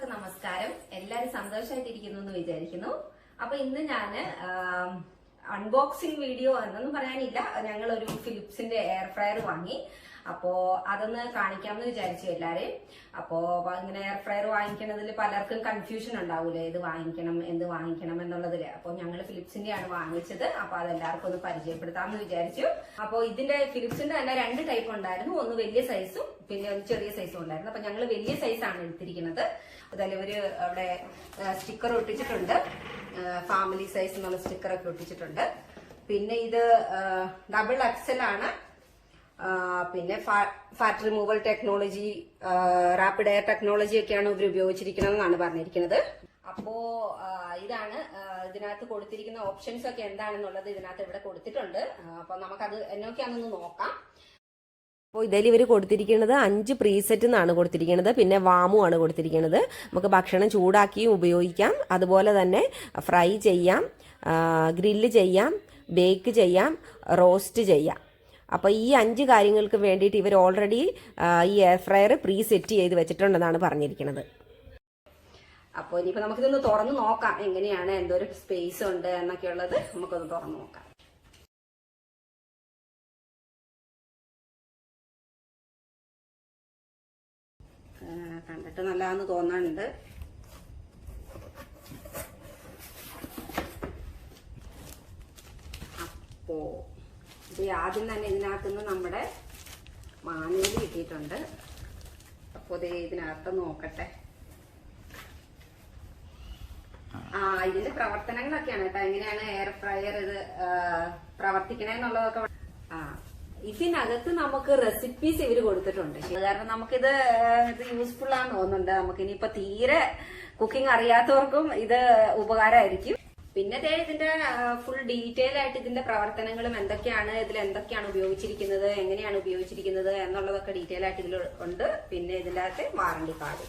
എല്ലാവർക്കും നമസ്കാരം. എല്ലാവരും സന്തോഷമായിട്ടിരിക്കുന്നു എന്ന് വിചാരിക്കുന്നു. അപ്പൊ ഇന്ന് ഞാൻ അൺബോക്സിംഗ് വീഡിയോ എന്നൊന്നും പറയാനില്ല. ഞങ്ങൾ ഒരു ഫിലിപ്സിന്റെ എയർ ഫ്രയർ വാങ്ങി. അപ്പോ അതൊന്ന് കാണിക്കാമെന്ന് വിചാരിച്ചു എല്ലാരെയും. അപ്പോ ഇങ്ങനെ എയർ ഫ്രയർ വാങ്ങിക്കുന്നതിൽ പലർക്കും കൺഫ്യൂഷൻ ഉണ്ടാവൂലേ, ഇത് വാങ്ങിക്കണം എന്ത് വാങ്ങിക്കണം എന്നുള്ളതില്. അപ്പൊ ഞങ്ങൾ ഫിലിപ്സിന്റെ ആണ് വാങ്ങിച്ചത്. അപ്പൊ അതെല്ലാവർക്കും ഒന്ന് പരിചയപ്പെടുത്താമെന്ന് വിചാരിച്ചു. അപ്പൊ ഇതിന്റെ ഫിലിപ്സിന്റെ തന്നെ രണ്ട് ടൈപ്പ് ഉണ്ടായിരുന്നു. ഒന്ന് വലിയ സൈസും പിന്നെ ഒന്ന് ചെറിയ സൈസും ഉണ്ടായിരുന്നു. അപ്പൊ ഞങ്ങൾ വലിയ സൈസാണ് എടുത്തിരിക്കുന്നത്. അതിൽ ഒരു അവിടെ സ്റ്റിക്കർ ഒട്ടിച്ചിട്ടുണ്ട്, ഫാമിലി സൈസ് എന്നുള്ള സ്റ്റിക്കറൊക്കെ ഒട്ടിച്ചിട്ടുണ്ട്. പിന്നെ ഇത് ഡബിൾ എക്സൽ ആണ്. പിന്നെ fat removal technology, rapid air technology ഒക്കെയാണ് ഇവർ ഉപയോഗിച്ചിരിക്കുന്നതെന്നാണ് പറഞ്ഞിരിക്കുന്നത്. അപ്പോ ഇതാണ് ഇതിനകത്ത് കൊടുത്തിരിക്കുന്ന ഓപ്ഷൻസ് ഒക്കെ എന്താണെന്നുള്ളത് ഇതിനകത്ത് ഇവിടെ കൊടുത്തിട്ടുണ്ട്. അപ്പൊ നമുക്കത് എന്നൊക്കെയാണെന്ന് നോക്കാം. അപ്പോൾ ഇതിൽ ഇവർ കൊടുത്തിരിക്കുന്നത് 5 പ്രീസെറ്റ് എന്നാണ് കൊടുത്തിരിക്കുന്നത്. പിന്നെ വാമും ആണ് കൊടുത്തിരിക്കുന്നത്. നമുക്ക് ഭക്ഷണം ചൂടാക്കിയും ഉപയോഗിക്കാം, അതുപോലെ തന്നെ ഫ്രൈ ചെയ്യാം, ഗ്രില്ല് ചെയ്യാം, ബേക്ക് ചെയ്യാം, റോസ്റ്റ് ചെയ്യാം. അപ്പോൾ ഈ 5 കാര്യങ്ങൾക്ക് വേണ്ടിയിട്ട് ഇവർ ഓൾറെഡി ഈ എയർ ഫ്രയർ പ്രീ സെറ്റ് ചെയ്ത് വെച്ചിട്ടുണ്ടെന്നാണ് പറഞ്ഞിരിക്കുന്നത്. അപ്പോൾ ഇനിയിപ്പോൾ നമുക്കിതൊന്ന് തുറന്ന് നോക്കാം എങ്ങനെയാണ്, എന്തോരം സ്പേസ് ഉണ്ട് എന്നൊക്കെ ഉള്ളത് നമുക്കൊന്ന് തുറന്ന് നോക്കാം. കണ്ടിട്ട് നല്ലതാന്ന് തോന്നുന്നുണ്ട്. അപ്പോ ഇത് ആദ്യം തന്നെ ഇതിനകത്തുനിന്ന് നമ്മുടെ മാനുവൽ കിട്ടിയിട്ടുണ്ട്. അപ്പോ ഇതിനകത്ത് നോക്കട്ടെ. ഇതിന്റെ പ്രവർത്തനങ്ങളൊക്കെയാണ് കേട്ടോ, എങ്ങനെയാണ് എയർ ഫ്രയർ ഇത് പ്രവർത്തിക്കണെന്നുള്ളതൊക്കെ. ഇതിനകത്ത് നമുക്ക് റെസിപ്പീസ് ഇവര് കൊടുത്തിട്ടുണ്ട്. കാരണം നമുക്കിത് യൂസ്ഫുൾ ആണെന്ന് തോന്നുന്നുണ്ട്. നമുക്ക് ഇനിയിപ്പോ തീരെ കുക്കിംഗ് അറിയാത്തവർക്കും ഇത് ഉപകാരമായിരിക്കും. പിന്നെ ഇതിന്റെ ഫുൾ ഡീറ്റെയിൽ ആയിട്ട് ഇതിന്റെ പ്രവർത്തനങ്ങളും എന്തൊക്കെയാണ്, ഇതിൽ എന്തൊക്കെയാണ് ഉപയോഗിച്ചിരിക്കുന്നത്, എങ്ങനെയാണ് ഉപയോഗിച്ചിരിക്കുന്നത് എന്നുള്ളതൊക്കെ ഡീറ്റെയിൽ ആയിട്ട് ഇതിൽ ഉണ്ട്. പിന്നെ ഇതിന്റെ അകത്ത് വാറണ്ടി കാർഡ്.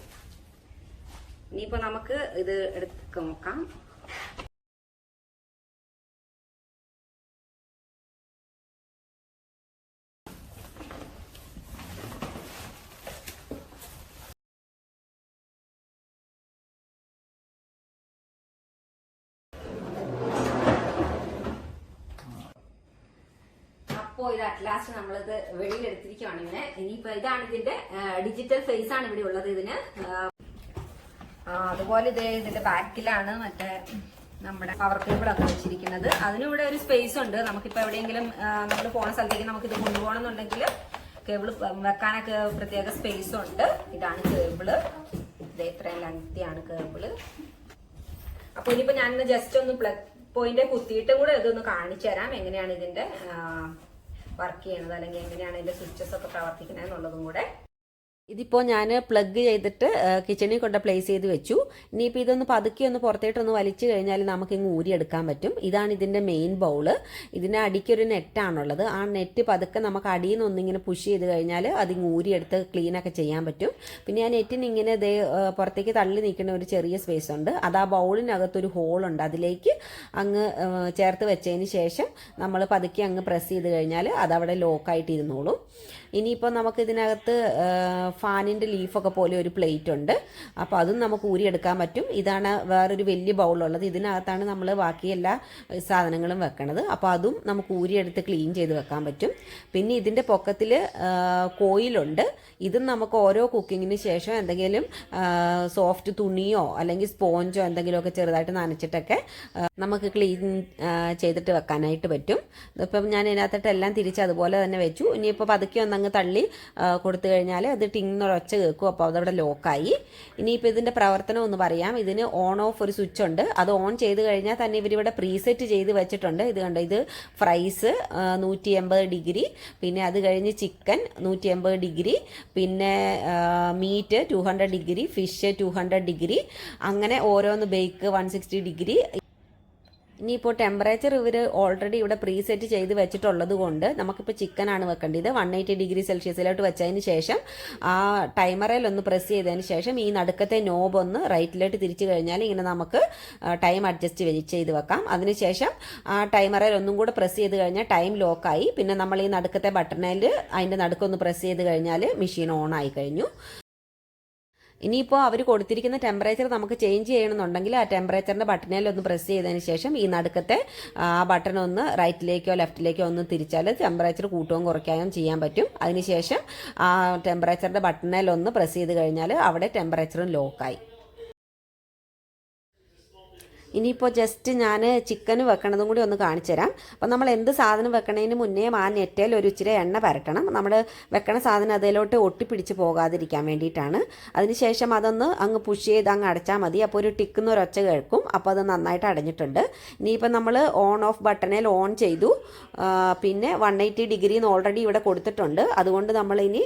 ഇനിയിപ്പോ നമുക്ക് ഇത് എടുത്ത് നോക്കാം. അപ്പോൾ ഇത് അറ്റ്ലാസ്റ്റ് നമ്മളിത് വെളിയിലെടുത്തിരിക്കുകയാണ് ഇങ്ങനെ. ഇനിയിപ്പോ ഇതാണ് ഇതിന്റെ ഡിജിറ്റൽ ഫേസ് ആണ് ഇവിടെ ഉള്ളത് ഇതിന്. അതുപോലെ ഇതിന്റെ ബാക്കിലാണ് മറ്റേ നമ്മുടെ പവർ കേബിൾ ഒക്കെ വെച്ചിരിക്കുന്നത്. അതിനിവിടെ ഒരു സ്പേസ് ഉണ്ട്. നമുക്കിപ്പോ എവിടെയെങ്കിലും നമ്മൾ പോണ സ്ഥലത്തേക്ക് നമുക്ക് ഇത് കൊണ്ടുപോകണം എന്നുണ്ടെങ്കിൽ കേബിൾ വെക്കാനൊക്കെ പ്രത്യേക സ്പേസ് ഉണ്ട്. ഇതാണ് കേബിള്. ഇത് ഇത്രയും ലെങ്തിയാണ് കേബിള്. അപ്പൊ ഇനിയിപ്പോ ഞാൻ ജസ്റ്റ് ഒന്ന് പ്ലഗ് പോയിന്റ് കുത്തിയിട്ടും കൂടെ ഇതൊന്ന് കാണിച്ചു തരാം, എങ്ങനെയാണ് ഇതിന്റെ വർക്ക് ചെയ്യണത്, അല്ലെങ്കിൽ എങ്ങനെയാണ് ഇതിന്റെ സ്വിച്ചസ് ഒക്കെ പ്രവർത്തിക്കുന്നത് എന്നുള്ളതും കൂടെ. ഇതിപ്പോൾ ഞാൻ പ്ലഗ് ചെയ്തിട്ട് കിച്ചണിൽ കൊണ്ട് പ്ലേസ് ചെയ്ത് വെച്ചു. ഇനിയിപ്പോൾ ഇതൊന്ന് പതുക്കി ഒന്ന് പുറത്തേട്ടൊന്ന് വലിച്ചു കഴിഞ്ഞാൽ നമുക്ക് ഇങ്ങ് ഊരിയെടുക്കാൻ പറ്റും. ഇതാണ് ഇതിൻ്റെ മെയിൻ ബൗള്. ഇതിന് അടിക്കൊരു നെറ്റാണുള്ളത്. ആ നെറ്റ് പതുക്കെ നമുക്ക് അടിയിൽ നിന്ന് ഒന്നിങ്ങനെ പുഷ് ചെയ്ത് കഴിഞ്ഞാൽ അതിങ്ങ് ഊരിയെടുത്ത് ക്ലീനൊക്കെ ചെയ്യാൻ പറ്റും. പിന്നെ ആ നെറ്റിന് ഇങ്ങനെ പുറത്തേക്ക് തള്ളി നിൽക്കുന്ന ഒരു ചെറിയ സ്പേസ് ഉണ്ട്. അത് ആ ബൗളിനകത്തൊരു ഹോളുണ്ട്. അതിലേക്ക് അങ്ങ് ചേർത്ത് വെച്ചതിന് ശേഷം നമ്മൾ പതുക്കെ അങ്ങ് പ്രസ് ചെയ്ത് കഴിഞ്ഞാൽ അതവിടെ ലോക്കായിട്ട് ഇരുന്നോളും. ഇനിയിപ്പോൾ നമുക്ക് ഇതിനകത്ത് ഫാനിൻ്റെ ലീഫൊക്കെ പോലെ ഒരു പ്ലേറ്റ് ഉണ്ട്. അപ്പോൾ അതും നമുക്ക് ഊരിയെടുക്കാൻ പറ്റും. ഇതാണ് വേറൊരു വലിയ ബൗളുള്ളത്. ഇതിനകത്താണ് നമ്മൾ ബാക്കി എല്ലാ സാധനങ്ങളും വെക്കണത്. അപ്പോൾ അതും നമുക്ക് ഊരിയെടുത്ത് ക്ലീൻ ചെയ്ത് വെക്കാൻ പറ്റും. പിന്നെ ഇതിൻ്റെ പൊക്കത്തിൽ കോയിലുണ്ട്. ഇതും നമുക്ക് ഓരോ കുക്കിങ്ങിന് ശേഷം എന്തെങ്കിലും സോഫ്റ്റ് തുണിയോ അല്ലെങ്കിൽ സ്പോഞ്ചോ എന്തെങ്കിലുമൊക്കെ ചെറുതായിട്ട് നനച്ചിട്ടൊക്കെ നമുക്ക് ക്ലീൻ ചെയ്തിട്ട് വെക്കാനായിട്ട് പറ്റും. ഇപ്പം ഞാൻ ഇതിനകത്തിട്ട് എല്ലാം തിരിച്ച് അതുപോലെ തന്നെ വെച്ചു. ഇനിയിപ്പോൾ പതുക്കെ ഒന്നങ്ങ് തള്ളി കൊടുത്തു കഴിഞ്ഞാൽ അത് ടിന്നൊരൊച്ച കേൾക്കും. അപ്പോൾ അതവിടെ ലോക്കായി. ഇനിയിപ്പോൾ ഇതിൻ്റെ പ്രവർത്തനം ഒന്ന് പറയാം. ഇതിന് ഓൺ ഓഫ് ഒരു സ്വിച്ച് ഉണ്ട്. അത് ഓൺ ചെയ്ത് കഴിഞ്ഞാൽ തന്നെ ഇവരിവിടെ പ്രീസെറ്റ് ചെയ്ത് വെച്ചിട്ടുണ്ട്. ഇത് കണ്ടോ, ഇത് ഫ്രൈസ് 180 ഡിഗ്രി, പിന്നെ അത് കഴിഞ്ഞ് ചിക്കൻ 180 ഡിഗ്രി, പിന്നെ മീറ്റ് 200 ഡിഗ്രി, ഫിഷ് 200 ഡിഗ്രി, അങ്ങനെ ഓരോന്ന് ബേക്ക് 160 ഡിഗ്രി. ഇനിയിപ്പോൾ ടെമ്പറേച്ചർ ഇവർ ഓൾറെഡി ഇവിടെ പ്രീസെറ്റ് ചെയ്ത് വെച്ചിട്ടുള്ളത് കൊണ്ട് നമുക്കിപ്പോൾ ചിക്കനാണ് വെക്കേണ്ടത്. 180 ഡിഗ്രി സെൽഷ്യസിലോട്ട് വെച്ചതിന് ശേഷം ആ ടൈമറിലൊന്ന് പ്രസ് ചെയ്തതിന് ശേഷം ഈ നടുക്കത്തെ നോബ് ഒന്ന് റൈറ്റിലോട്ട് തിരിച്ചു കഴിഞ്ഞാൽ ഇങ്ങനെ നമുക്ക് ടൈം അഡ്ജസ്റ്റ് ചെയ്ത് വെക്കാം. അതിനുശേഷം ആ ടൈമറിൽ ഒന്നും കൂടെ പ്രസ് ചെയ്ത് കഴിഞ്ഞാൽ ടൈം ലോക്കായി. പിന്നെ നമ്മൾ ഈ നടുക്കത്തെ ബട്ടണിൽ അതിൻ്റെ നടുക്കൊന്ന് പ്രസ് ചെയ്ത് കഴിഞ്ഞാൽ മെഷീൻ ഓൺ ആയി കഴിഞ്ഞു. ഇനിയിപ്പോൾ അവർ കൊടുത്തിരിക്കുന്ന ടെമ്പറേച്ചർ നമുക്ക് ചേഞ്ച് ചെയ്യണമെന്നുണ്ടെങ്കിൽ ആ ടെമ്പറേച്ചറിൻ്റെ ബട്ടണിൽ ഒന്ന് പ്രസ് ചെയ്തതിന് ശേഷം ഈ നടുക്കത്തെ ആ ബട്ടൺ ഒന്ന് റൈറ്റിലേക്കോ ലെഫ്റ്റിലേക്കോ ഒന്ന് തിരിച്ചാൽ ടെമ്പറേച്ചർ കൂട്ടുകയും കുറയ്ക്കുകയും ചെയ്യാൻ പറ്റും. അതിനുശേഷം ആ ടെമ്പറേച്ചറിൻ്റെ ബട്ടണിൽ ഒന്ന് പ്രസ് ചെയ്ത് കഴിഞ്ഞാൽ അവിടെ ടെമ്പറേച്ചറും ലോക്കായി. ഇനിയിപ്പോൾ ജസ്റ്റ് ഞാൻ ചിക്കൻ വെക്കണതും കൂടി ഒന്ന് കാണിച്ചു തരാം. അപ്പോൾ നമ്മൾ എന്ത് സാധനം വെക്കണതിന് മുന്നേ ആ നെറ്റയിൽ ഒരു ഇച്ചിരി എണ്ണ പരട്ടണം. നമ്മൾ വെക്കണ സാധനം അതിലോട്ട് ഒട്ടിപ്പിടിച്ച് പോകാതിരിക്കാൻ വേണ്ടിയിട്ടാണ്. അതിനുശേഷം അതൊന്ന് അങ്ങ് പുഷ് ചെയ്ത് അങ്ങ് അടച്ചാൽ മതി. അപ്പോൾ ഒരു ടിക്കുന്ന ഒരൊച്ച കേൾക്കും. അപ്പോൾ അത് നന്നായിട്ട് അടഞ്ഞിട്ടുണ്ട്. ഇനിയിപ്പോൾ നമ്മൾ ഓൺ ഓഫ് ബട്ടണിൽ ഓൺ ചെയ്തു. പിന്നെ 180 ഡിഗ്രി ഓൾറെഡി ഇവിടെ കൊടുത്തിട്ടുണ്ട്. അതുകൊണ്ട് നമ്മളിനി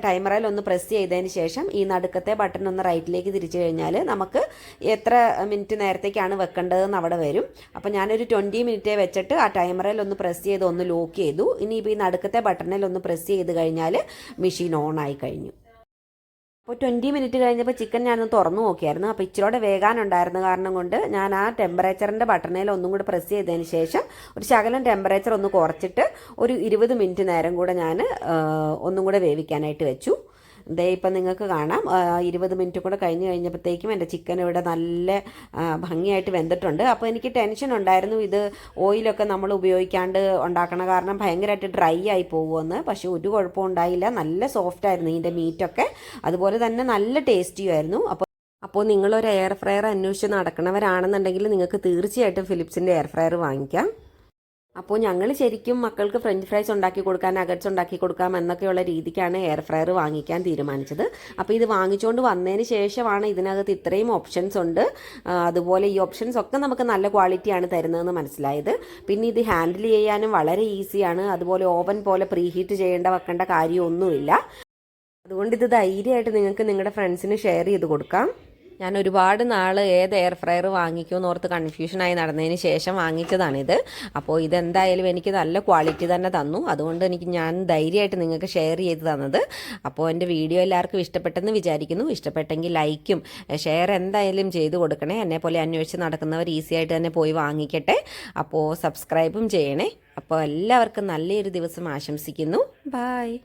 ടൈമറിൽ ഒന്ന് പ്രസ് ചെയ്തതിന് ശേഷം ഈ നടുക്കത്തെ ബട്ടൺ ഒന്ന് റൈറ്റിലേക്ക് തിരിച്ചു കഴിഞ്ഞാൽ നമുക്ക് എത്ര മിനിറ്റ് നേരത്തേക്കാണ് വെക്കേണ്ടതെന്ന് അവിടെ വരും. അപ്പോൾ ഞാനൊരു 20 മിനിറ്റ് വെച്ചിട്ട് ആ ടൈമറിൽ ഒന്ന് പ്രസ് ചെയ്ത് ഒന്ന് ലോക്ക് ചെയ്തു. ഇനിയിപ്പോൾ ഈ നടുക്കത്തെ ബട്ടണിൽ ഒന്ന് പ്രസ് ചെയ്ത് കഴിഞ്ഞാൽ മെഷീൻ ഓൺ ആയി കഴിഞ്ഞു. അപ്പോൾ 20 മിനിറ്റ് കഴിഞ്ഞപ്പോൾ ചിക്കൻ ഞാനൊന്ന് തുറന്നു നോക്കിയായിരുന്നു. അപ്പോൾ ഇച്ചിരിയോടെ വേകാനുണ്ടായിരുന്ന കാരണം കൊണ്ട് ഞാൻ ആ ടെമ്പറേച്ചറിൻ്റെ ബട്ടണിൽ ഒന്നും കൂടെ പ്രസ് ചെയ്തതിന് ശേഷം ഒരു ശകലം ടെമ്പറേച്ചർ ഒന്ന് കുറച്ചിട്ട് ഒരു 20 മിനിറ്റ് നേരം കൂടെ ഞാൻ ഒന്നും കൂടെ വേവിക്കാനായിട്ട് വെച്ചു. ദേ ഇപ്പം നിങ്ങൾക്ക് കാണാം 20 മിനിറ്റ് കൂടെ കഴിഞ്ഞപ്പോഴത്തേക്കും എൻ്റെ ചിക്കൻ ഇവിടെ നല്ല ഭംഗിയായിട്ട് വെന്തിട്ടുണ്ട്. അപ്പോൾ എനിക്ക് ടെൻഷൻ ഉണ്ടായിരുന്നു ഇത് ഓയിലൊക്കെ നമ്മൾ ഉപയോഗിക്കാണ്ട് ഉണ്ടാക്കണ കാരണം ഭയങ്കരമായിട്ട് ഡ്രൈ ആയി പോകുമെന്ന്. പക്ഷേ ഒരു കുഴപ്പവും ഉണ്ടായില്ല. നല്ല സോഫ്റ്റ് ആയിരുന്നു ഇതിൻ്റെ മീറ്റൊക്കെ. അതുപോലെ തന്നെ നല്ല ടേസ്റ്റിയുമായിരുന്നു. അപ്പോൾ നിങ്ങളൊരു എയർ ഫ്രയർ അന്വേഷിച്ച് നടക്കണവരാണെന്നുണ്ടെങ്കിൽ നിങ്ങൾക്ക് തീർച്ചയായിട്ടും ഫിലിപ്സിൻ്റെ എയർ ഫ്രയർ വാങ്ങിക്കാം. അപ്പോൾ ഞങ്ങൾ ശരിക്കും മക്കൾക്ക് ഫ്രഞ്ച് ഫ്രൈസ് ഉണ്ടാക്കി കൊടുക്കാൻ, നഗറ്റ്സ് ഉണ്ടാക്കി കൊടുക്കാം എന്നൊക്കെയുള്ള രീതിക്കാണ് എയർ ഫ്രയർ വാങ്ങിക്കാൻ തീരുമാനിച്ചത്. അപ്പോൾ ഇത് വാങ്ങിച്ചുകൊണ്ട് വന്നതിന് ശേഷമാണ് ഇതിനകത്ത് ഇത്രയും ഓപ്ഷൻസ് ഉണ്ട്. അതുപോലെ ഈ ഓപ്ഷൻസ് ഒക്കെ നമുക്ക് നല്ല ക്വാളിറ്റിയാണ് തരുന്നതെന്ന് മനസ്സിലായത്. പിന്നെ ഇത് ഹാൻഡിൽ ചെയ്യാനും വളരെ ഈസിയാണ്. അതുപോലെ ഓവൻ പോലെ പ്രീഹീറ്റ് വെക്കേണ്ട കാര്യമൊന്നുമില്ല. അതുകൊണ്ട് ഇത് ധൈര്യമായിട്ട് നിങ്ങൾക്ക് നിങ്ങളുടെ ഫ്രണ്ട്സിന് ഷെയർ ചെയ്ത് കൊടുക്കാം. ഞാൻ ഒരുപാട് നാൾ ഏത് എയർ ഫ്രയർ വാങ്ങിക്കുമെന്ന് ഓർത്ത് കൺഫ്യൂഷനായി നടന്നതിന് ശേഷം വാങ്ങിച്ചതാണിത്. അപ്പോൾ ഇതെന്തായാലും എനിക്ക് നല്ല ക്വാളിറ്റി തന്നെ തന്നു. അതുകൊണ്ട് ഞാൻ ധൈര്യമായിട്ട് നിങ്ങൾക്ക് ഷെയർ ചെയ്ത് തന്നത്. അപ്പോൾ എൻ്റെ വീഡിയോ എല്ലാവർക്കും ഇഷ്ടപ്പെട്ടെന്ന് വിചാരിക്കുന്നു. ഇഷ്ടപ്പെട്ടെങ്കിൽ ലൈക്കും ഷെയർ എന്തായാലും ചെയ്ത് കൊടുക്കണേ. എന്നെപ്പോലെ അന്വേഷിച്ച് നടക്കുന്നവർ ഈസി ആയിട്ട് തന്നെ പോയി വാങ്ങിക്കട്ടെ. അപ്പോൾ സബ്സ്ക്രൈബും ചെയ്യണേ. അപ്പോൾ എല്ലാവർക്കും നല്ലൊരു ദിവസം ആശംസിക്കുന്നു. ബായ്.